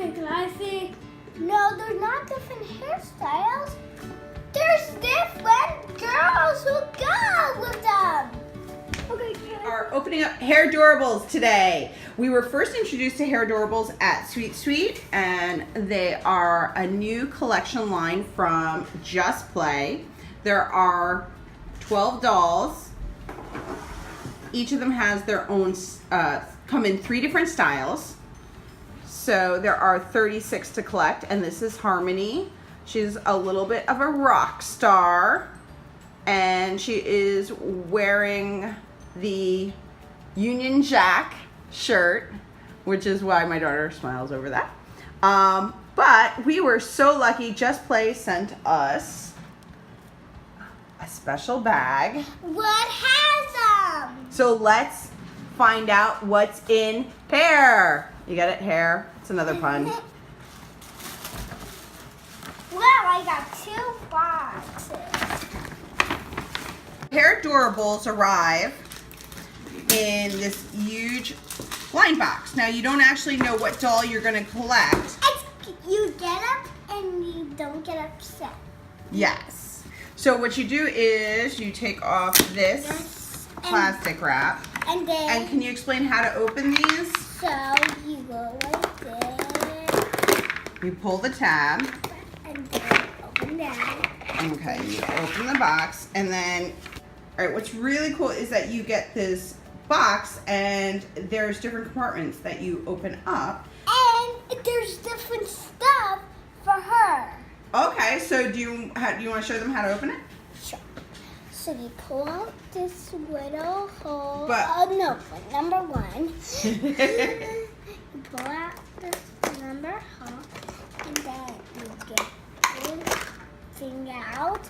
Okay, can I see? No, there's not different hairstyles. There's different girls who go with them. Okay, Are opening up Hairdorables today. We were first introduced to Hairdorables at Sweet Sweet, and they are a new collection line from Just Play. There are 12 dolls. Each of them has their own, come in 3 different styles. So there are 36 to collect, and this is Harmony. She's a little bit of a rock star, and she is wearing the Union Jack shirt, which is why my daughter smiles over that. But we were so lucky. Just Play sent us a special bag. what has them? So let's find out what's in hair. You got it, hair. It's another pun. Well, I got 2 boxes. Hairdorables arrive in this huge blind box. Now you don't actually know what doll you're going to collect. You get up and you don't get upset. Yes. So what you do is you take off this plastic wrap. And then, And can you explain how to open these? so you go like this. You pull the tab. And then open that. Okay, you open the box, and then, all right, what's really cool is that you get this box, and there's different compartments that you open up. And there's different stuff for her. Okay, so do you want to show them how to open it? Sure. So you pull out this little hole. But- no, but number 1. You pull out this number hole, and then you get this thing out,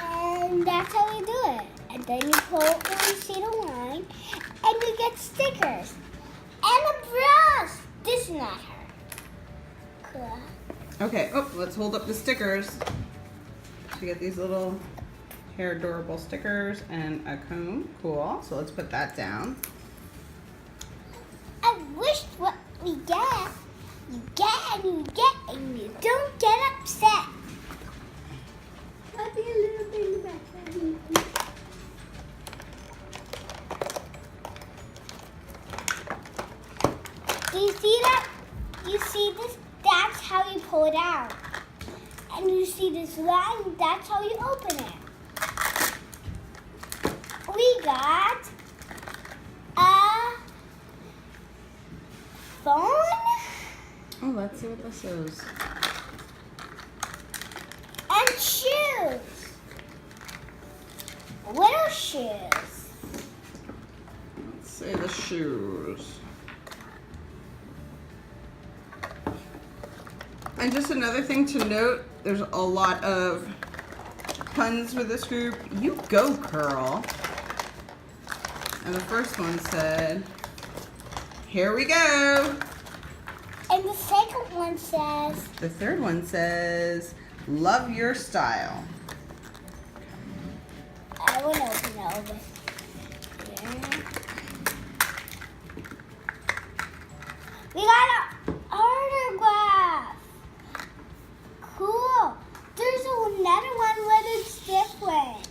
and that's how you do it. And then you pull it when you see the line, and you get stickers and a brush. This is not her. Cool. Okay, oh, let's hold up the stickers. So you get these little Hairdorables stickers and a comb. Cool, so let's put that down. I wish what we get, you get and you get and you don't get upset. I'll be a little bit better. Do you see that? You see this? That's how you pull it out. And you see this line? That's how you open it. We got a phone Oh, let's see what this is. and shoes. Little shoes. Let's see the shoes. And just another thing to note, there's a lot of puns with this group. You go, Curl. And the first one said, here we go. And the second one says, The third one says, love your style. I want to open it over here. We got an autograph. Cool. There's another one where it's different.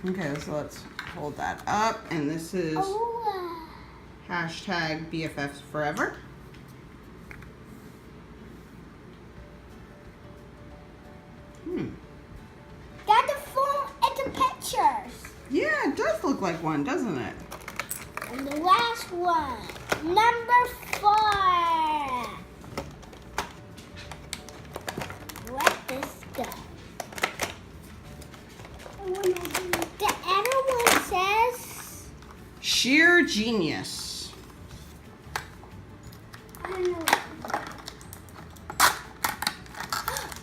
Okay, so let's hold that up. And this is Oh. hashtag BFFs forever. Got the phone and the pictures. Yeah, it does look like one, doesn't it? And the last one, number 4. Let this go. The other one says, Sheer genius. I don't know.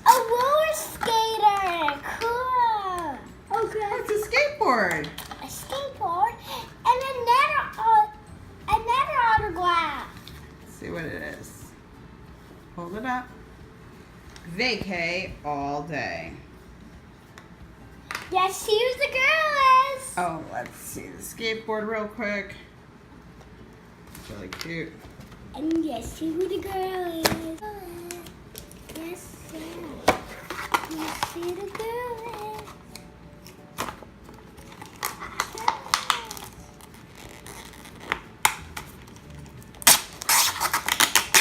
A roller skater. Cool. Okay. It's a skateboard. A skateboard and another autograph. Let's see what it is. Hold it up. Vacay all day. Yes, here's the girl is. Oh, let's see the skateboard real quick. It's really cute. And guess who the girl is? Yes, sir. Guess who the girl is?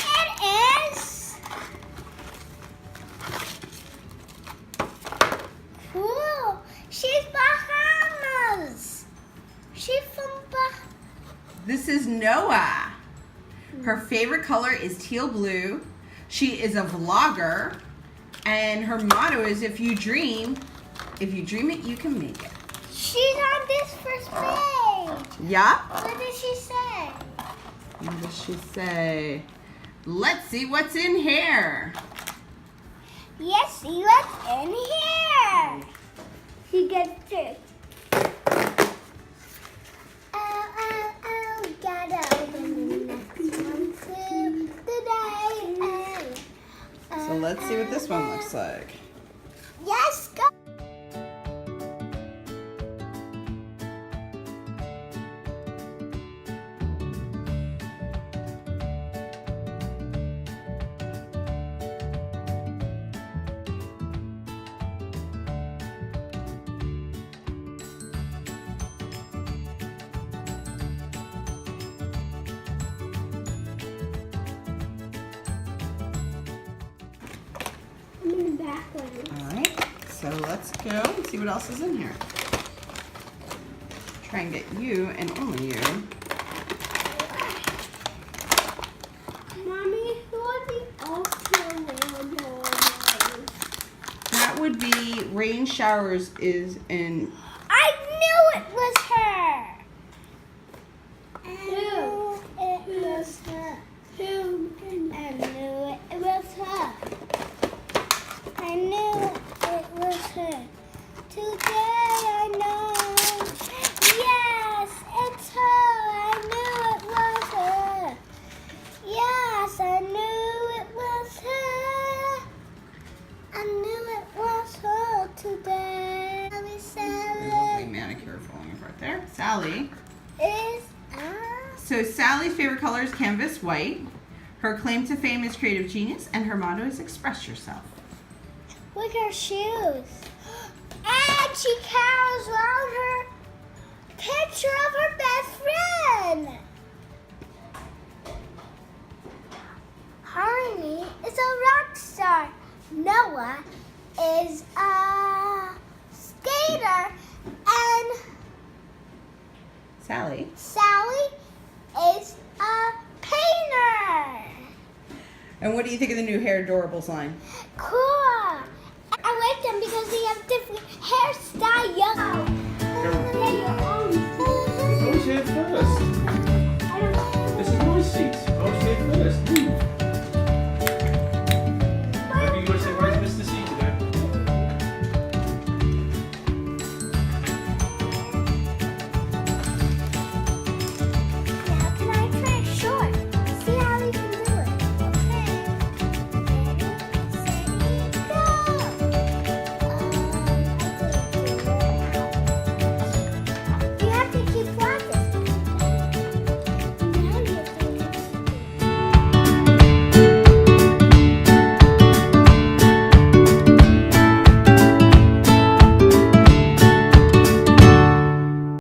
It is cool. She's Bahamas. She's from Bahamas. This is Noah. Her favorite color is teal blue. She is a vlogger, and her motto is if you dream it, you can make it. She's on this first page. Yeah? What did she say? What does she say? Let's see what's in here. Yes, see what's in here. She gets it. Gotta open the next one too today. So let's see what this one looks like. Yes, go. I'm in the back one. All right, so let's go and see what else is in here. Try and get you and only you. Mommy, who are the ultra-rainbows? That would be rain showers is in. I knew it was her. Who? It was her. Who? I knew it was her. I knew it was her. Today I know. Yes, it's her. I knew it was her. Yes, I knew it was her. I knew it was her today. Lovely manicure falling apart there. Sally. Is So Sally's favorite color is canvas white. Her claim to fame is creative genius, and her motto is express yourself. look at her shoes. And she carries around her picture of her best friend. Harmony is a rock star. Noah is a skater. And Sally. Sally is a painter. And what do you think of the new Hairdorables line? Cool.